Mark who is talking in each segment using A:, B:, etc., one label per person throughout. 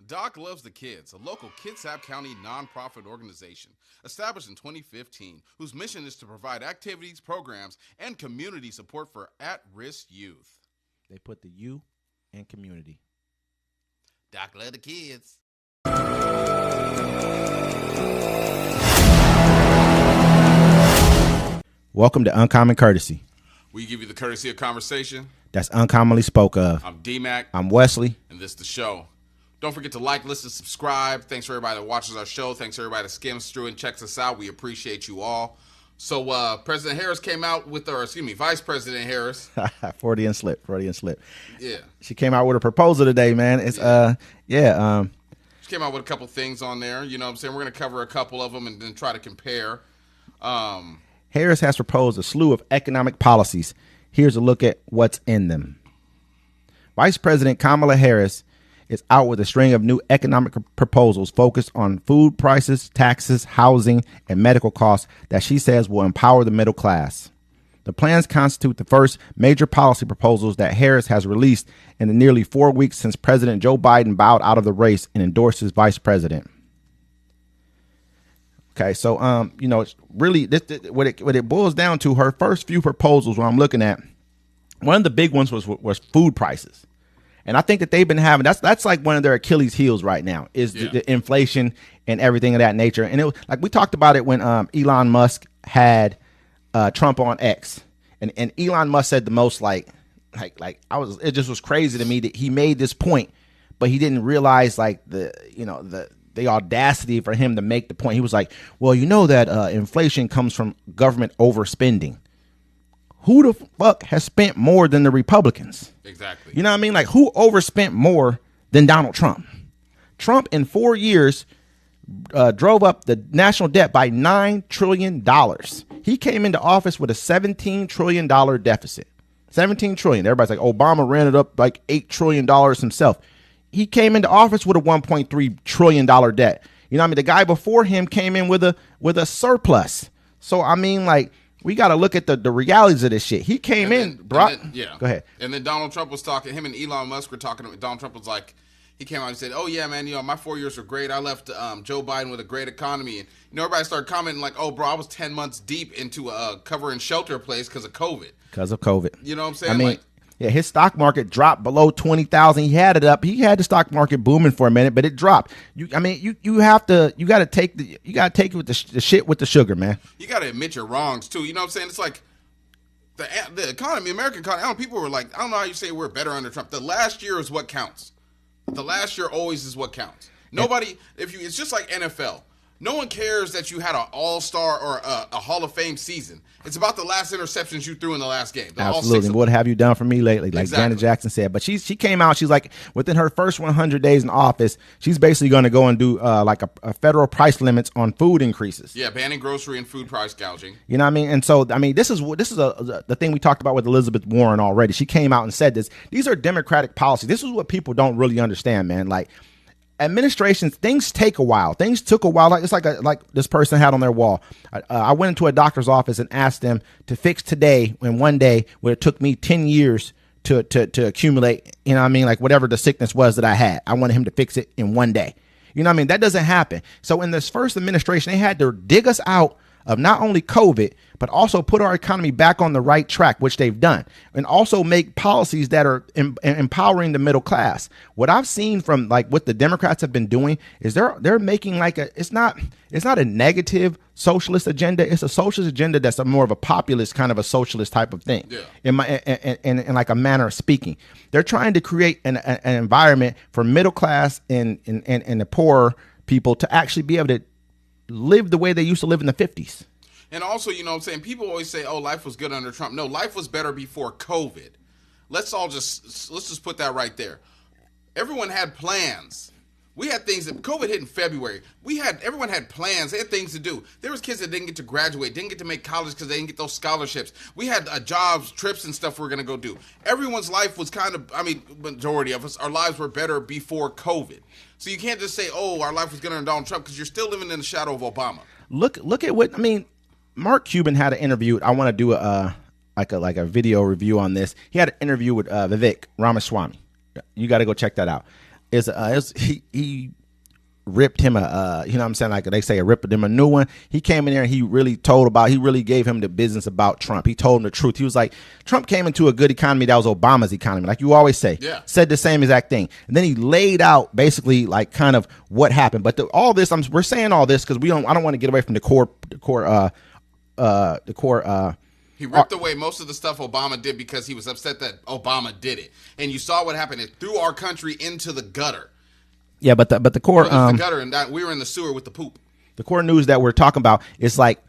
A: Doc Loves the Kids, a local Kitsap County nonprofit organization established in 2015, whose mission is to provide activities, programs, and community support for at-risk youth.
B: They put the U in community.
A: Doc Loves the Kids.
B: Welcome to Uncommon Courtesy.
A: We give you the courtesy of conversation
B: That's uncommonly spoke of.
A: I'm D-Mac.
B: I'm Wesley.
A: And this is the show. Don't forget to like, listen, subscribe. Thanks for everybody that watches our show. Thanks for everybody that skims through and checks us out. We appreciate you all. So President Harris came out with Vice President Harris.
B: Freudian slip.
A: Yeah.
B: She came out with a proposal today, man. It's
A: She came out with a couple things on there. You know what I'm saying? We're going to cover a couple of them and then try to compare.
B: Harris has proposed a slew of economic policies. Here's a look at what's in them. Vice President Kamala Harris is out with a string of new economic proposals focused on food prices, taxes, housing, and medical costs that she says will empower the middle class. The plans constitute the first major policy proposals that Harris has released in the nearly 4 weeks since President Joe Biden bowed out of the race and endorsed as vice president. Okay, so it's really what it boils down to. Her first few proposals, what I'm looking at, one of the big ones was food prices. And I think that they've been having that's like one of their Achilles heels right now is the inflation and everything of that nature. And it was like we talked about it when Elon Musk had Trump on X, and Elon Musk said the most it just was crazy to me that he made this point, but he didn't realize the audacity for him to make the point. He was like, well, you know that inflation comes from government overspending. Who the fuck has spent more than the Republicans?
A: Exactly.
B: You know what I mean? Like, who overspent more than Donald Trump? Trump in 4 years drove up the national debt by $9 trillion. He came into office with a $17 trillion deficit. $17 trillion. Everybody's like, Obama ran it up like $8 trillion himself. He came into office with a $1.3 trillion debt. You know what I mean? The guy before him came in with a surplus. So, I mean, like, we got to look at the realities of this shit. He came Go ahead.
A: And then Donald Trump was talking, him and Elon Musk were talking. Donald Trump was like, he came out and said, oh, yeah, man, my 4 years were great. I left Joe Biden with a great economy. And, everybody started commenting like, oh, bro, I was 10 months deep into a cover and shelter place because of COVID.
B: You
A: know what I'm saying?
B: I mean, his stock market dropped below 20,000. He had it up. He had the stock market booming for a minute, but it dropped. You got to take it with the shit with the sugar, man.
A: You got to admit your wrongs too. You know what I'm saying? It's like the economy, American economy. People were like, I don't know how you say we're better under Trump. The last year is what counts. The last year always is what counts. Nobody, it's just like NFL. No one cares that you had an all-star or a Hall of Fame season. It's about the last interceptions you threw in the last game.
B: Absolutely. What have you done for me lately? Like
A: exactly.
B: Janet Jackson said. But she came out. She's like, within her first 100 days in office, she's basically going to go and do a federal price limits on food increases.
A: Yeah, banning grocery and food price gouging.
B: You know what I mean? And so, I mean, this is the thing we talked about with Elizabeth Warren already. She came out and said this. These are Democratic policies. This is what people don't really understand, man. Like, administrations, things take a while. Things took a while. It's like this person had on their wall. I went into a doctor's office and asked them to fix today in one day where it took me 10 years to accumulate, you know what I mean? Like whatever the sickness was that I had, I wanted him to fix it in one day. You know what I mean? That doesn't happen. So in this first administration, they had to dig us out of not only COVID, but also put our economy back on the right track, which they've done, and also make policies that are empowering the middle class. What I've seen from like what the Democrats have been doing is they're making like it's not a negative socialist agenda. It's a socialist agenda that's more of a populist kind of a socialist type of thing.
A: Yeah.
B: In like a manner of speaking, they're trying to create an environment for middle class and the poorer people to actually be able to live the way they used to live in the 50s.
A: And also, you know what I'm saying, people always say, oh, life was good under Trump. No, life was better before COVID. Let's just put that right there. Everyone had plans. We had things that COVID hit in February. Everyone had plans. They had things to do. There was kids that didn't get to graduate, didn't get to make college because they didn't get those scholarships. We had jobs, trips, and stuff we were going to go do. Everyone's life was majority of us, our lives were better before COVID. So you can't just say, oh, our life was good under Donald Trump because you're still living in the shadow of Obama.
B: Look at what, I mean, Mark Cuban had an interview. I want to do a video review on this. He had an interview with Vivek Ramaswamy. You got to go check that out. he ripped him you know what I'm saying, like they say, ripped him a new one. He came in there and he really gave him the business about Trump. He told him the truth. He was like, Trump came into a good economy that was Obama's economy, like you always say.
A: Yeah.
B: Said the same exact thing, and then he laid out basically like kind of what happened. But all this, we're saying all this because I don't want to get away from the core.
A: He ripped away most of the stuff Obama did because he was upset that Obama did it, and you saw what happened. It threw our country into the gutter.
B: Yeah, but the core
A: the gutter, and we were in the sewer with the poop.
B: The core news that we're talking about is like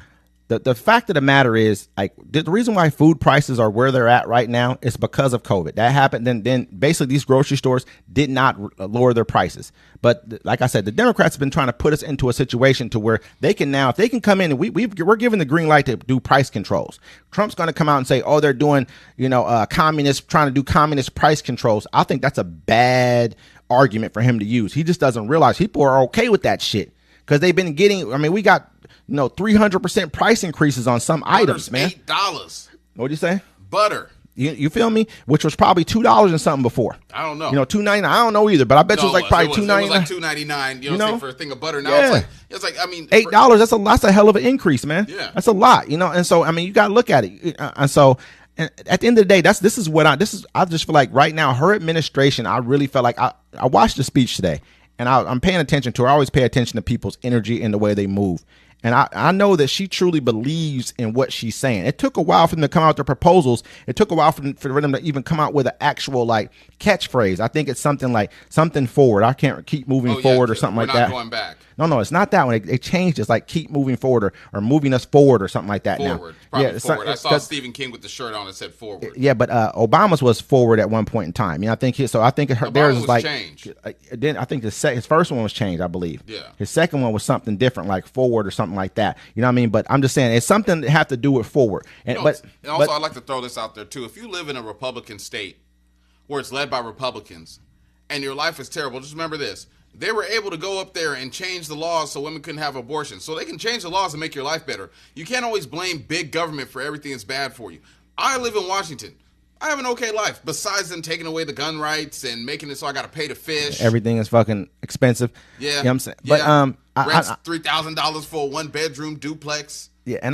B: the fact of the matter is, like, the reason why food prices are where they're at right now is because of COVID. That happened. Then basically these grocery stores did not lower their prices. But like I said, the Democrats have been trying to put us into a situation to where they can now, if they can come in and we're given the green light to do price controls. Trump's going to come out and say, oh, they're doing, trying to do communist price controls. I think that's a bad argument for him to use. He just doesn't realize people are okay with that shit because they've been getting, we got 300% price increases on some items, man.
A: $8.
B: What'd you say?
A: Butter.
B: You feel me? Which was probably $2 and something before.
A: I don't know.
B: $2.99. I don't know either, but I bet you it was like probably $2.99.
A: It was like $2.99. You know, for a thing of butter. Now it's like
B: $8. That's a hell of an increase, man.
A: Yeah,
B: that's a lot. And so you got to look at it. And so at the end of the day, I just feel like right now her administration. I really felt like I watched the speech today, and I'm paying attention to her. I always pay attention to people's energy and the way they move. And I know that she truly believes in what she's saying. It took a while for them to come out with their proposals. It took a while for them to even come out with an actual catchphrase. I think it's something like something forward. I can't keep moving forward or something like that.
A: We're not going back.
B: No, it's not that one. They changed it. It's like keep moving forward or moving us forward or something like that.
A: Forward.
B: Now.
A: Probably forward. I saw Stephen King with the shirt on that said forward.
B: Yeah, but Obama's was forward at one point in time. I think theirs is like
A: changed.
B: Then I think his first one was changed, I believe.
A: Yeah.
B: His second one was something different, like forward or something like that. You know what I mean? But I'm just saying it's something that have to do with forward. And
A: I'd like to throw this out there too. If you live in a Republican state where it's led by Republicans and your life is terrible, just remember this. They were able to go up there and change the laws so women couldn't have abortions. So they can change the laws and make your life better. You can't always blame big government for everything that's bad for you. I live in Washington. I have an okay life, besides them taking away the gun rights and making it so I got to pay to fish.
B: Everything is fucking expensive.
A: Yeah.
B: You know what I'm saying? But
A: rent's $3,000 for a 1-bedroom duplex.
B: Yeah, and